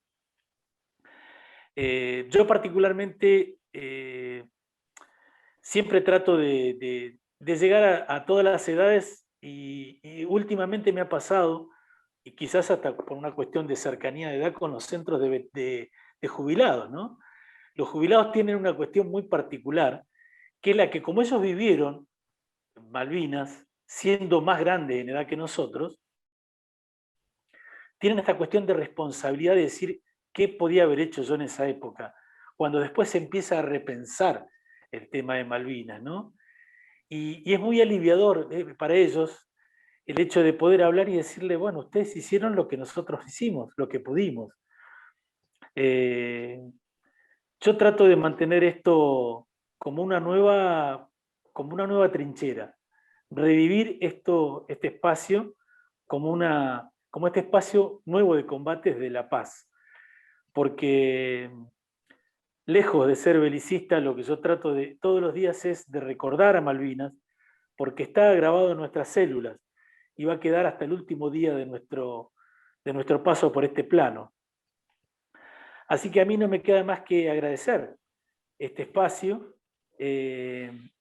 C: Yo particularmente siempre trato de llegar a todas las edades y últimamente me ha pasado, y quizás hasta por una cuestión de cercanía de edad con los centros de jubilados, ¿no? Los jubilados tienen una cuestión muy particular, que es la que como ellos vivieron Malvinas, siendo más grandes en edad que nosotros, tienen esta cuestión de responsabilidad de decir qué podía haber hecho yo en esa época, cuando después se empieza a repensar el tema de Malvinas, ¿no? Y es muy aliviador para ellos el hecho de poder hablar y decirle, bueno, ustedes hicieron lo que nosotros hicimos, lo que pudimos. Yo trato de mantener esto como una nueva trinchera, revivir este espacio como este espacio nuevo de combates de la paz, porque lejos de ser belicista, lo que yo trato de todos los días es de recordar a Malvinas, porque está grabado en nuestras células y va a quedar hasta el último día de nuestro paso por este plano. Así que a mí no me queda más que agradecer este espacio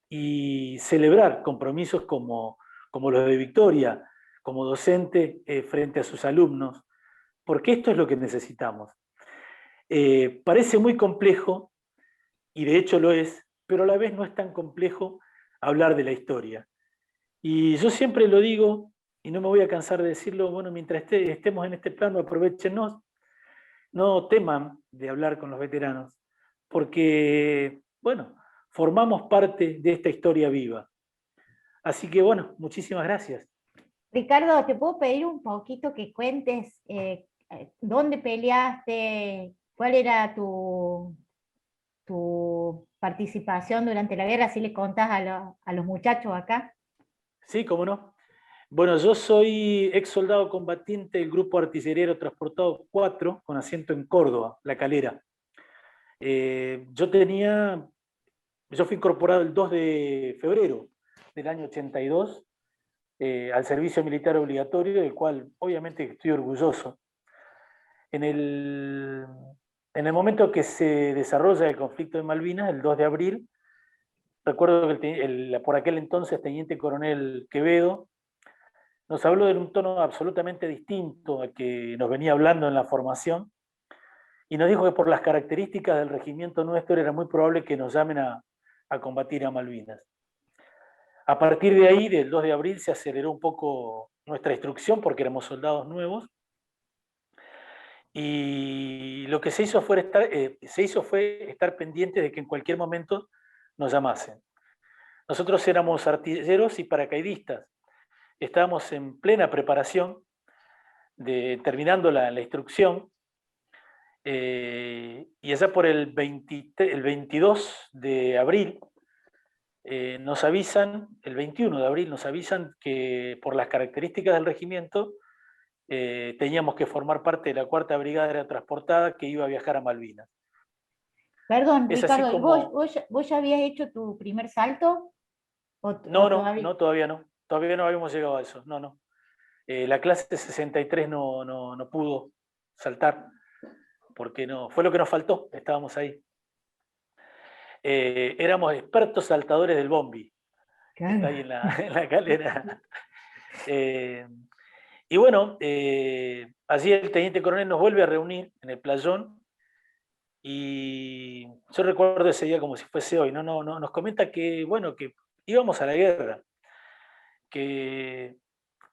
C: y celebrar compromisos como los de Victoria, como docente frente a sus alumnos, porque esto es lo que necesitamos. Parece muy complejo, y de hecho lo es, pero a la vez no es tan complejo hablar de la historia. Y yo siempre lo digo, y no me voy a cansar de decirlo, bueno, mientras estemos en este plano, aprovéchenos, no teman de hablar con los veteranos, porque, bueno, formamos parte de esta historia viva. Así que, bueno, muchísimas gracias.
B: Ricardo, ¿te puedo pedir un poquito que cuentes dónde peleaste, cuál era tu participación durante la guerra, si le contás a los muchachos acá?
C: Sí, cómo no. Bueno, yo soy ex soldado combatiente del Grupo Artilleriero Transportado 4, con asiento en Córdoba, La Calera. Yo fui incorporado el 2 de febrero del año 82 al servicio militar obligatorio, del cual obviamente estoy orgulloso. En el momento que se desarrolla el conflicto de Malvinas, el 2 de abril, recuerdo que por aquel entonces teniente coronel Quevedo nos habló en un tono absolutamente distinto al que nos venía hablando en la formación, y nos dijo que por las características del regimiento nuestro era muy probable que nos llamen a combatir a Malvinas. A partir de ahí, del 2 de abril, se aceleró un poco nuestra instrucción porque éramos soldados nuevos, y lo que se hizo fue estar pendientes de que en cualquier momento nos llamasen. Nosotros éramos artilleros y paracaidistas. Estábamos en plena preparación, terminando la instrucción, y allá por el 22 de abril nos avisan, el 21 de abril nos avisan que por las características del regimiento teníamos que formar parte de la 4ª Brigada Aerotransportada que iba a viajar a Malvinas.
B: Perdón,
C: Es así
B: Ricardo, ¿y
C: como...
B: vos ya habías hecho tu primer salto?
C: No,
B: Todavía?
C: todavía no. Todavía no habíamos llegado a eso. No, no. La clase 63 no pudo saltar, porque no, fue lo que nos faltó, estábamos ahí. Éramos expertos saltadores del Bombi, que está ahí en la Calera. Y bueno, allí el teniente coronel nos vuelve a reunir en el playón, y yo recuerdo ese día como si fuese hoy. Nos comenta que, bueno, que íbamos a la guerra, que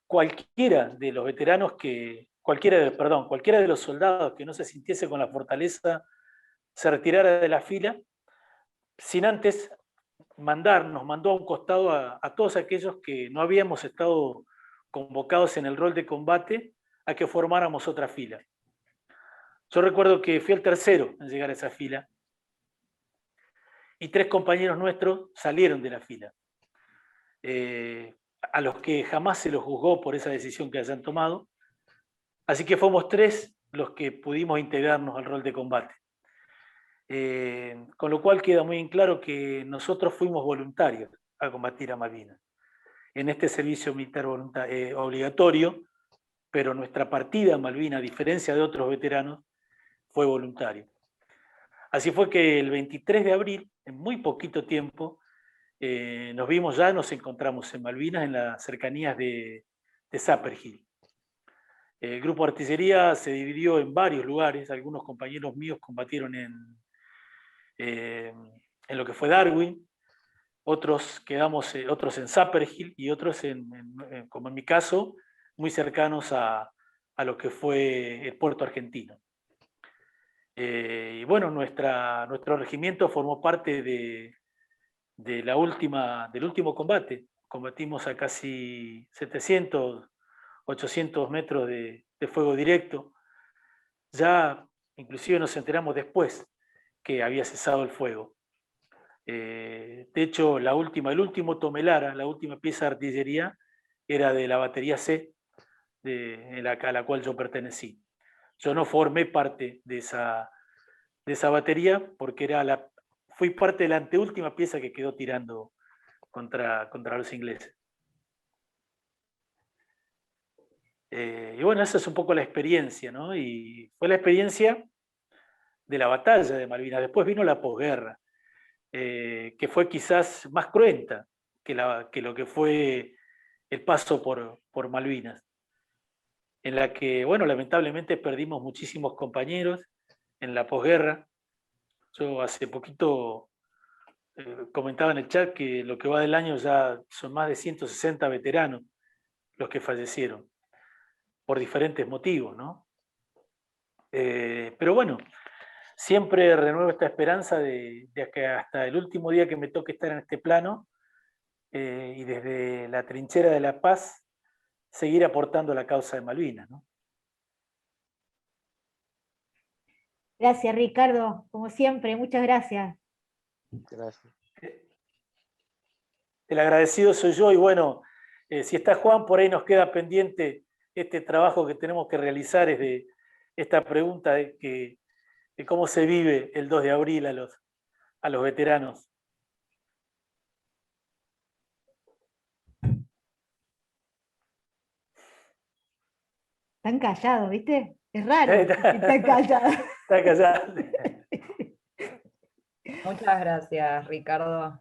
C: cualquiera de los veteranos cualquiera de los soldados que no se sintiese con la fortaleza se retirara de la fila, sin antes nos mandó a un costado a todos aquellos que no habíamos estado convocados en el rol de combate a que formáramos otra fila. Yo recuerdo que fui el tercero en llegar a esa fila, y 3 compañeros nuestros salieron de la fila, a los que jamás se los juzgó por esa decisión que hayan tomado, así que fuimos 3 los que pudimos integrarnos al rol de combate. Con lo cual queda muy en claro que nosotros fuimos voluntarios a combatir a Malvinas en este servicio militar obligatorio, pero nuestra partida a Malvinas, a diferencia de otros veteranos, fue voluntario. Así fue que el 23 de abril, en muy poquito tiempo, nos encontramos en Malvinas, en las cercanías de Sapperhill. El grupo de artillería se dividió en varios lugares. Algunos compañeros míos combatieron en lo que fue Darwin, otros en Sapperhill, y otros, como en mi caso, muy cercanos a lo que fue el puerto argentino. Y bueno, nuestro regimiento formó parte del último combate. Combatimos a casi 700, 800 metros de fuego directo. Ya inclusive nos enteramos después que había cesado el fuego. De hecho, el último Tomelara, la última pieza de artillería, era de la batería C, a la cual yo pertenecí. Yo no formé parte de esa batería porque fui parte de la anteúltima pieza que quedó tirando contra los ingleses. Y bueno, esa es un poco la experiencia, ¿no? Y fue la experiencia de la batalla de Malvinas. Después vino la posguerra, que fue quizás más cruenta que lo que fue el paso por Malvinas, en la que, bueno, lamentablemente perdimos muchísimos compañeros en la posguerra. Yo hace poquito comentaba en el chat que lo que va del año ya son más de 160 veteranos los que fallecieron, por diferentes motivos, ¿no? Pero bueno, siempre renuevo esta esperanza de que hasta el último día que me toque estar en este plano, y desde la trinchera de la paz, seguir aportando a la causa de Malvinas, ¿no?
B: Gracias, Ricardo, como siempre, muchas gracias.
D: Gracias.
C: El agradecido soy yo, y bueno, si está Juan, por ahí nos queda pendiente este trabajo que tenemos que realizar, es de esta pregunta de cómo se vive el 2 de abril a los veteranos.
B: Están callados, ¿viste? Es raro, están callados.
C: Está callado.
A: Muchas gracias, Ricardo.